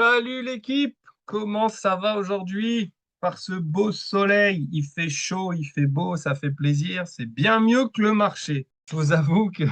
Salut l'équipe, comment ça va aujourd'hui? Par ce beau soleil, il fait chaud, il fait beau, ça fait plaisir, c'est bien mieux que le marché. Je vous avoue que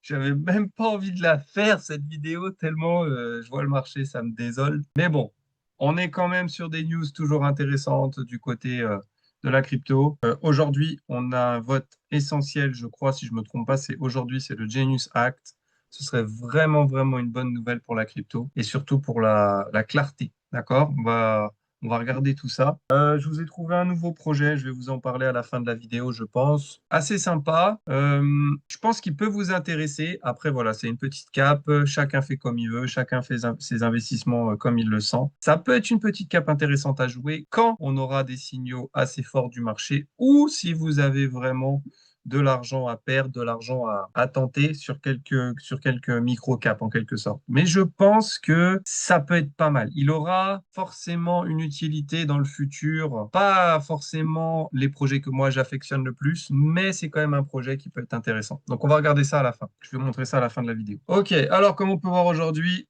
j'avais même pas envie de la faire cette vidéo tellement je vois le marché, ça me désole. Mais bon, on est quand même sur des news toujours intéressantes du côté de la crypto. Aujourd'hui, on a un vote essentiel, je crois, si je me trompe pas, c'est aujourd'hui, c'est le Genius Act. Ce serait vraiment, vraiment une bonne nouvelle pour la crypto et surtout pour la clarté. D'accord? On va regarder tout ça. Je vous ai trouvé un nouveau projet. Je vais vous en parler à la fin de la vidéo, je pense. Assez sympa. Je pense qu'il peut vous intéresser. Après, voilà, c'est une petite cape. Chacun fait comme il veut. Chacun fait ses investissements comme il le sent. Ça peut être une petite cape intéressante à jouer quand on aura des signaux assez forts du marché ou si vous avez vraiment de l'argent à perdre, de l'argent à tenter sur quelques micro-caps en quelque sorte. Mais je pense que ça peut être pas mal. Il aura forcément une utilité dans le futur, pas forcément les projets que moi j'affectionne le plus, mais c'est quand même un projet qui peut être intéressant. Donc on va regarder ça à la fin. Je vais vous montrer ça à la fin de la vidéo. Ok, alors comme on peut voir aujourd'hui,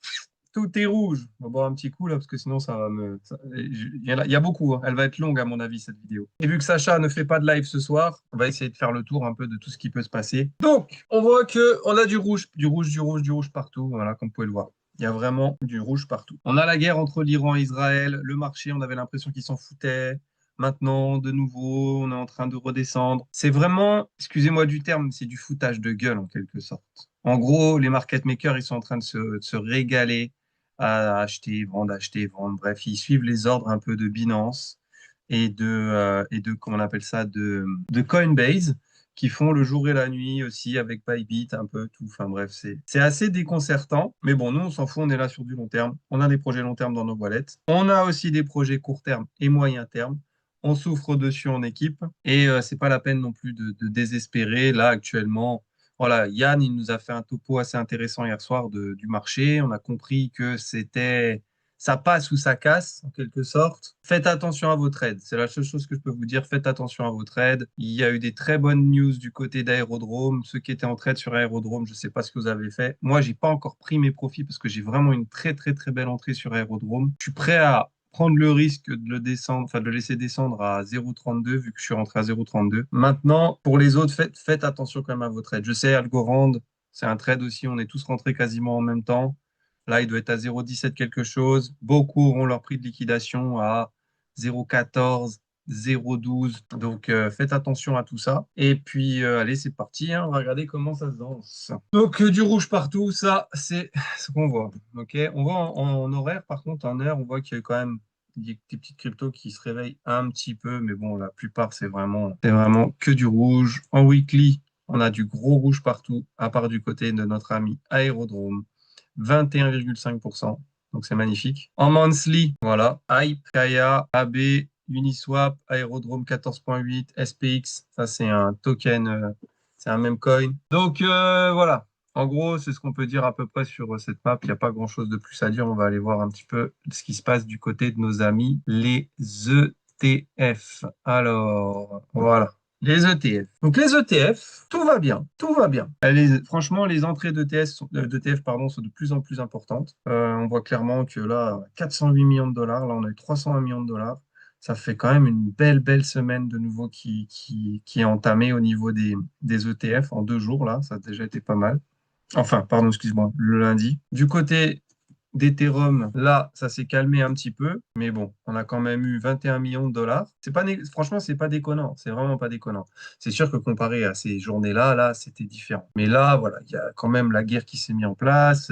tout est rouge. On va boire un petit coup là, parce que sinon ça va me. Il y a beaucoup, hein. Elle va être longue à mon avis, cette vidéo. Et vu que Sacha ne fait pas de live ce soir, on va essayer de faire le tour un peu de tout ce qui peut se passer. Donc, on voit que on a du rouge, du rouge, du rouge, du rouge partout. Voilà, comme vous pouvez le voir. Il y a vraiment du rouge partout. On a la guerre entre l'Iran et Israël. Le marché, on avait l'impression qu'ils s'en foutaient. Maintenant, de nouveau, on est en train de redescendre. C'est vraiment, excusez-moi du terme, c'est du foutage de gueule en quelque sorte. En gros, les market makers, ils sont en train de se régaler à acheter, vendre. Bref, ils suivent les ordres un peu de Binance et de comment on appelle ça, de Coinbase, qui font le jour et la nuit aussi avec Bybit, un peu tout. Enfin bref, c'est assez déconcertant. Mais bon, nous, on s'en fout, on est là sur du long terme. On a des projets long terme dans nos wallets. On a aussi des projets court terme et moyen terme. On souffre dessus en équipe et c'est pas la peine non plus de désespérer. Là, actuellement, voilà, Yann, il nous a fait un topo assez intéressant hier soir du marché. On a compris que ça passe ou ça casse, en quelque sorte. Faites attention à vos trades. C'est la seule chose que je peux vous dire. Faites attention à vos trades. Il y a eu des très bonnes news du côté d'Aérodrome. Ceux qui étaient en trade sur Aérodrome, je ne sais pas ce que vous avez fait. Moi, j'ai pas encore pris mes profits parce que j'ai vraiment une très, très, très belle entrée sur Aérodrome. Je suis prêt à prendre le risque de le descendre, enfin de le laisser descendre à 0,32 vu que je suis rentré à 0,32. Maintenant, pour les autres, faites attention quand même à vos trades. Je sais, Algorand, c'est un trade aussi, on est tous rentrés quasiment en même temps. Là, il doit être à 0,17 quelque chose. Beaucoup auront leur prix de liquidation à 0,14, 0,12. Donc, faites attention à tout ça. Et puis, allez, c'est parti, hein. On va regarder comment ça se danse. Donc, du rouge partout, ça, c'est ce qu'on voit. OK? On voit en horaire, par contre, en heure, on voit qu'il y a quand même des petites cryptos qui se réveillent un petit peu. Mais bon, la plupart, c'est vraiment que du rouge. En weekly, on a du gros rouge partout, à part du côté de notre ami Aérodrome. 21,5%. Donc c'est magnifique. En monthly, voilà, Hype, Kaya, AB, Uniswap, Aerodrome 14,8, SPX, ça c'est un token, c'est un même coin. Donc voilà, en gros c'est ce qu'on peut dire à peu près sur cette map. Il n'y a pas grand-chose de plus à dire. On va aller voir un petit peu ce qui se passe du côté de nos amis, les ETF. Alors, voilà. Les ETF. Donc les ETF, tout va bien, tout va bien. Franchement, les entrées d'ETF pardon, sont de plus en plus importantes. On voit clairement que là, 408 millions de dollars, là on a eu 320 millions de dollars. Ça fait quand même une belle, belle semaine de nouveau qui est entamée au niveau des ETF en 2 jours, là, ça a déjà été pas mal. Enfin, pardon, excuse-moi, le lundi. Du côté d'Ethereum, là, ça s'est calmé un petit peu, mais bon, on a quand même eu 21 millions de dollars. Franchement, c'est pas déconnant, c'est vraiment pas déconnant. C'est sûr que comparé à ces journées-là, là, c'était différent. Mais là, voilà, il y a quand même la guerre qui s'est mise en place,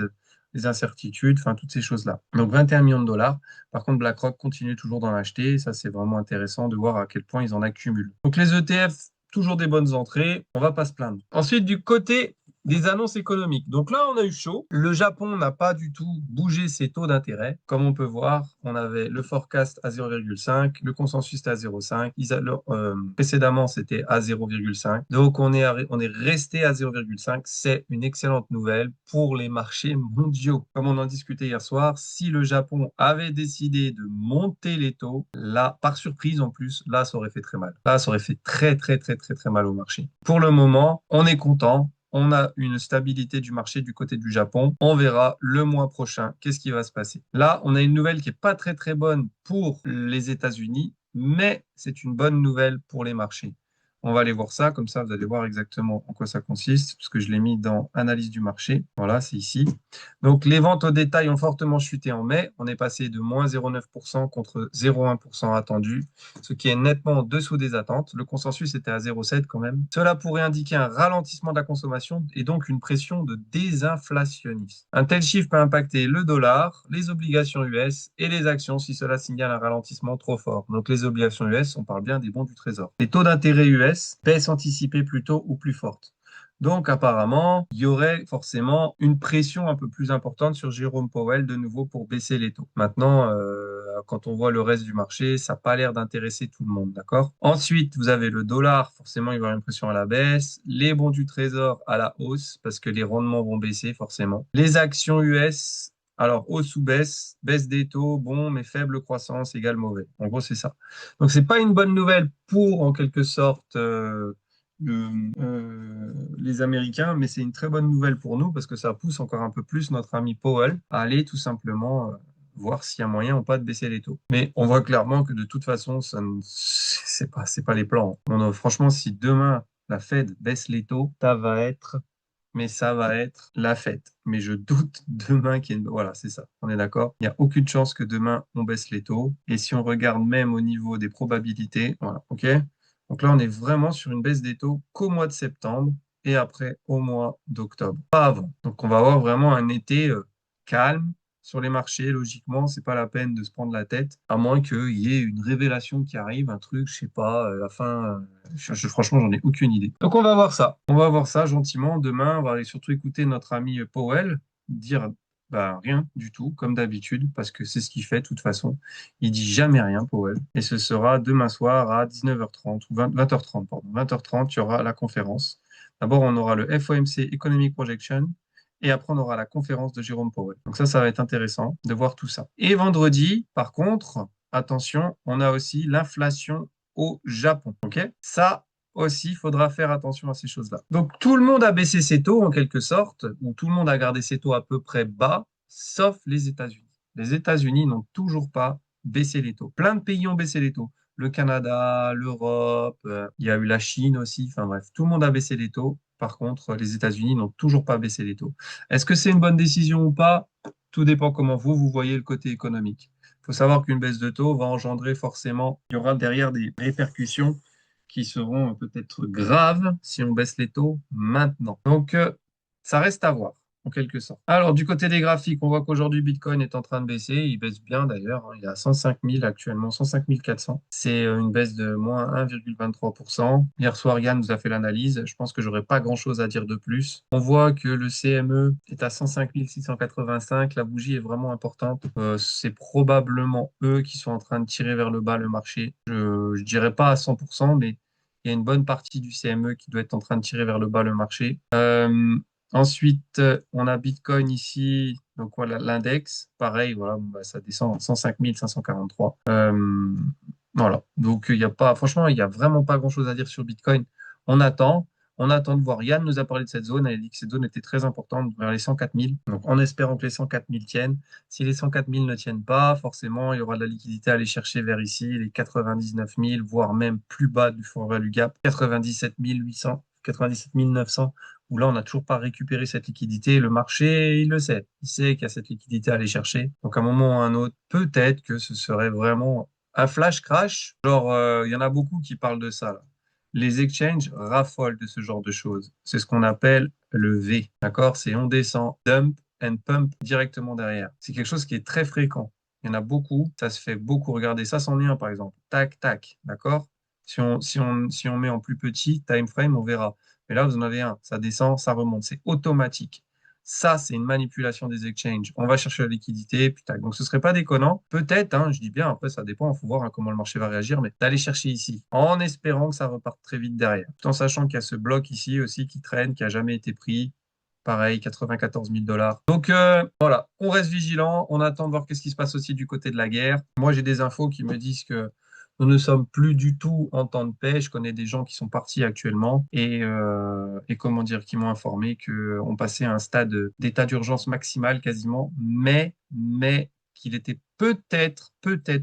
les incertitudes, enfin, toutes ces choses-là. Donc, 21 millions de dollars. Par contre, BlackRock continue toujours d'en acheter. Ça, c'est vraiment intéressant de voir à quel point ils en accumulent. Donc, les ETF, toujours des bonnes entrées. On va pas se plaindre. Ensuite, du côté des annonces économiques. Donc là, on a eu chaud. Le Japon n'a pas du tout bougé ses taux d'intérêt. Comme on peut voir, on avait le forecast à 0,5, le consensus était à 0,5. Précédemment, c'était à 0,5. Donc on est resté à 0,5. C'est une excellente nouvelle pour les marchés mondiaux. Comme on en discutait hier soir, si le Japon avait décidé de monter les taux, là, par surprise en plus, là, ça aurait fait très mal. Là, ça aurait fait très, très, très, très, très mal au marché. Pour le moment, on est content. on a une stabilité du marché du côté du Japon. On verra le mois prochain qu'est-ce qui va se passer. Là, on a une nouvelle qui n'est pas très très bonne pour les États-Unis, mais c'est une bonne nouvelle pour les marchés. On va aller voir ça, comme ça vous allez voir exactement en quoi ça consiste, parce que je l'ai mis dans Analyse du marché. Voilà, c'est ici. Donc les ventes au détail ont fortement chuté en mai. On est passé de moins 0,9% contre 0,1% attendu, ce qui est nettement en dessous des attentes. Le consensus était à 0,7 quand même. Cela pourrait indiquer un ralentissement de la consommation et donc une pression de désinflationniste. Un tel chiffre peut impacter le dollar, les obligations US et les actions si cela signale un ralentissement trop fort. Donc les obligations US, on parle bien des bons du Trésor. Les taux d'intérêt US, baisse anticipée plus tôt ou plus forte. Donc apparemment, il y aurait forcément une pression un peu plus importante sur Jérôme Powell de nouveau pour baisser les taux. Maintenant, quand on voit le reste du marché, ça n'a pas l'air d'intéresser tout le monde, d'accord? Ensuite, vous avez le dollar, forcément, il va y avoir une pression à la baisse. Les bons du Trésor à la hausse, parce que les rendements vont baisser, forcément. Les actions US, alors hausse ou baisse, baisse des taux, bon, mais faible croissance égale mauvais. En gros, c'est ça. Donc, c'est pas une bonne nouvelle pour, en quelque sorte, les Américains, mais c'est une très bonne nouvelle pour nous parce que ça pousse encore un peu plus notre ami Powell à aller tout simplement voir s'il y a moyen ou pas de baisser les taux. Mais on voit clairement que de toute façon, c'est pas les plans. Franchement, si demain la Fed baisse les taux, ça va être la fête. Mais je doute demain qu'il y ait une... Voilà, c'est ça. On est d'accord. Il n'y a aucune chance que demain on baisse les taux. Et si on regarde même au niveau des probabilités, voilà, ok? Donc là, on est vraiment sur une baisse des taux qu'au mois de septembre et après au mois d'octobre. Pas avant. Donc on va avoir vraiment un été calme sur les marchés. Logiquement, c'est pas la peine de se prendre la tête, à moins qu'il y ait une révélation qui arrive, un truc, je sais pas, la fin. Franchement, j'en ai aucune idée. Donc on va voir ça. On va voir ça gentiment. Demain, on va aller surtout écouter notre ami Powell dire bah, rien du tout, comme d'habitude, parce que c'est ce qu'il fait de toute façon. Il dit jamais rien, Powell. Et ce sera demain soir à 19h30 ou 20h30, pardon. 20h30, il y aura la conférence. D'abord, on aura le FOMC Economic Projection. Et après, on aura la conférence de Jérôme Powell. Donc ça va être intéressant de voir tout ça. Et vendredi, par contre, attention, on a aussi l'inflation au Japon. Ok? Ça aussi, il faudra faire attention à ces choses-là. Donc tout le monde a baissé ses taux en quelque sorte, ou tout le monde a gardé ses taux à peu près bas, sauf les États-Unis. Les États-Unis n'ont toujours pas baissé les taux. Plein de pays ont baissé les taux. Le Canada, l'Europe, il y a eu la Chine aussi. Enfin bref, tout le monde a baissé les taux. Par contre, les États-Unis n'ont toujours pas baissé les taux. Est-ce que c'est une bonne décision ou pas? Tout dépend comment vous voyez le côté économique. Il faut savoir qu'une baisse de taux va engendrer forcément, il y aura derrière des répercussions qui seront peut-être graves si on baisse les taux maintenant. Donc, ça reste à voir, en quelque sorte. Alors, du côté des graphiques, on voit qu'aujourd'hui, Bitcoin est en train de baisser. Il baisse bien d'ailleurs, hein. Il est à 105 000 actuellement, 105 400. C'est une baisse de moins 1,23%. Hier soir, Yann nous a fait l'analyse. Je pense que j'aurais pas grand-chose à dire de plus. On voit que le CME est à 105 685. La bougie est vraiment importante. C'est probablement eux qui sont en train de tirer vers le bas le marché. Je ne dirais pas à 100%, mais il y a une bonne partie du CME qui doit être en train de tirer vers le bas le marché. Ensuite, on a Bitcoin ici, donc voilà l'index, pareil, voilà, bon, bah, ça descend à 105 543. Voilà, donc il y a pas, franchement, il n'y a vraiment pas grand-chose à dire sur Bitcoin. On attend, on attend de voir. Yann nous a parlé de cette zone, elle a dit que cette zone était très importante vers les 104 000. Donc en espérant que les 104 000 tiennent. Si les 104 000 ne tiennent pas, forcément, il y aura de la liquidité à aller chercher vers ici, les 99 000, voire même plus bas du fond value gap, 97 800, 97 900 où là, on n'a toujours pas récupéré cette liquidité. Le marché, il le sait. Il sait qu'il y a cette liquidité à aller chercher. Donc, à un moment ou à un autre, peut-être que ce serait vraiment un flash crash. Genre, il y en a beaucoup qui parlent de ça, là. Les exchanges raffolent de ce genre de choses. C'est ce qu'on appelle le V. D'accord? C'est on descend, dump and pump directement derrière. C'est quelque chose qui est très fréquent. Il y en a beaucoup. Ça se fait beaucoup. Regardez, ça, c'en est un, par exemple. Tac, tac. D'accord? Si on met en plus petit time frame, on verra. Mais là, vous en avez un. Ça descend, ça remonte. C'est automatique. Ça, c'est une manipulation des exchanges. On va chercher la liquidité, puis tac. Donc, ce serait pas déconnant. Peut-être, hein, je dis bien, après, ça dépend. Il faut voir hein, comment le marché va réagir, mais d'aller chercher ici, en espérant que ça reparte très vite derrière. Tout en sachant qu'il y a ce bloc ici aussi qui traîne, qui a jamais été pris. Pareil, 94 000 $. Donc voilà, on reste vigilant. On attend de voir qu'est-ce qui se passe aussi du côté de la guerre. Moi, j'ai des infos qui me disent que Nous ne sommes plus du tout en temps de paix. Je connais des gens qui sont partis actuellement et comment dire, qui m'ont informé qu'on passait à un stade d'état d'urgence maximal quasiment, mais qu'il était peut-être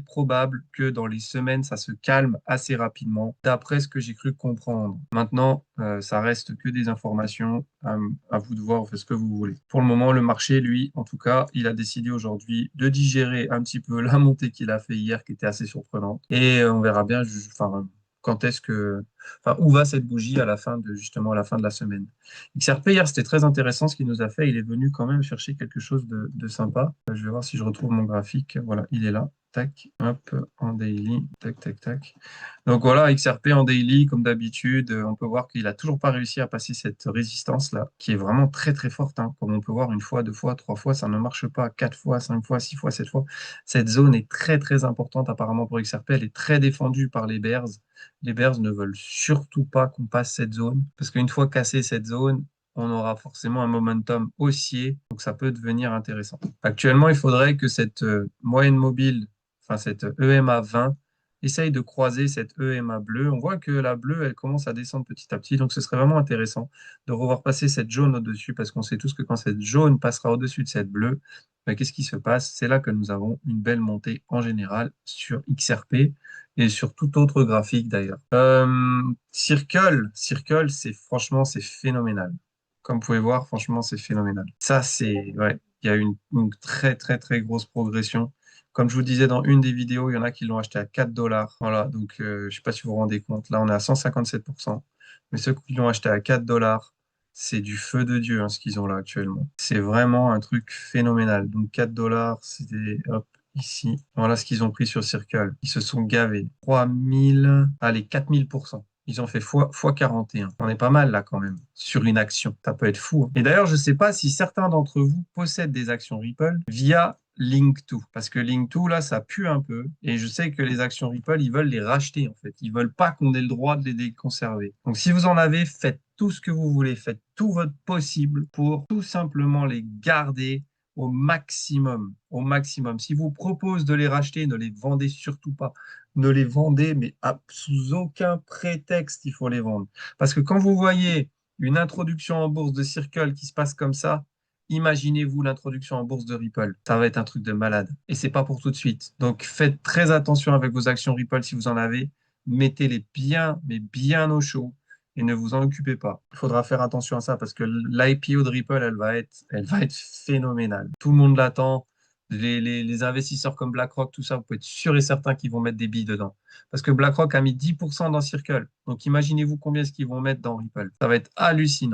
probable que dans les semaines, ça se calme assez rapidement, d'après ce que j'ai cru comprendre. Maintenant, ça reste que des informations, à vous de voir, faites ce que vous voulez. Pour le moment, le marché, lui, en tout cas, il a décidé aujourd'hui de digérer un petit peu la montée qu'il a fait hier, qui était assez surprenante. Et on verra bien, enfin, quand est-ce que, enfin, où va cette bougie à la fin de, justement, à la fin de la semaine. XRP, hier, c'était très intéressant ce qu'il nous a fait. Il est venu quand même chercher quelque chose de sympa. Je vais voir si je retrouve mon graphique. Voilà, il est là. Tac, hop, en daily. Tac, tac, tac. Donc voilà, XRP en daily, comme d'habitude, on peut voir qu'il a toujours pas réussi à passer cette résistance-là, qui est vraiment très très forte, hein. Comme on peut voir, une fois, deux fois, trois fois, ça ne marche pas. Quatre fois, cinq fois, six fois, sept fois. Cette zone est très très importante apparemment pour XRP. Elle est très défendue par les bears. Les bears ne veulent surtout pas qu'on passe cette zone, parce qu'une fois cassé cette zone, on aura forcément un momentum haussier, donc ça peut devenir intéressant. Actuellement, il faudrait que cette moyenne mobile, enfin cette EMA 20, essaye de croiser cette EMA bleue. On voit que la bleue, elle commence à descendre petit à petit, donc ce serait vraiment intéressant de revoir passer cette jaune au-dessus, parce qu'on sait tous que quand cette jaune passera au-dessus de cette bleue, ben, qu'est-ce qui se passe? C'est là que nous avons une belle montée en général sur XRP et sur tout autre graphique d'ailleurs. Circle, c'est franchement, c'est phénoménal. Comme vous pouvez voir, franchement, c'est phénoménal. Ça, c'est, ouais, il y a une très, très, très grosse progression. Comme je vous disais dans une des vidéos, il y en a qui l'ont acheté à 4 dollars. Voilà, donc je ne sais pas si vous vous rendez compte. Là, on est à 157%. Mais ceux qui l'ont acheté à 4 dollars, c'est du feu de Dieu, hein, ce qu'ils ont là actuellement. C'est vraiment un truc phénoménal. Donc 4 dollars, c'était, hop, ici. Voilà ce qu'ils ont pris sur Circle. Ils se sont gavés. 3000, allez, 4000%. Ils ont fait fois 41. On est pas mal là quand même sur une action. Ça peut être fou, hein. Et d'ailleurs, je ne sais pas si certains d'entre vous possèdent des actions Ripple via Link2. Parce que Link2, là, ça pue un peu. Et je sais que les actions Ripple, ils veulent les racheter en fait. Ils veulent pas qu'on ait le droit de les conserver. Donc si vous en avez, faites tout ce que vous voulez. Faites tout votre possible pour tout simplement les garder au maximum. Au maximum. Si vous propose de les racheter, ne les vendez surtout pas. Ne les vendez, mais sous aucun prétexte, il faut les vendre. Parce que quand vous voyez une introduction en bourse de Circle qui se passe comme ça, imaginez-vous l'introduction en bourse de Ripple. Ça va être un truc de malade. Et c'est pas pour tout de suite. Donc faites très attention avec vos actions Ripple si vous en avez. Mettez-les bien, mais bien au chaud et ne vous en occupez pas. Il faudra faire attention à ça parce que l'IPO de Ripple, elle va être phénoménale. Tout le monde l'attend. Les investisseurs comme BlackRock, tout ça, vous pouvez être sûr et certain qu'ils vont mettre des billes dedans. Parce que BlackRock a mis 10% dans Circle. Donc imaginez-vous combien est-ce qu'ils vont mettre dans Ripple. Ça va être hallucinant.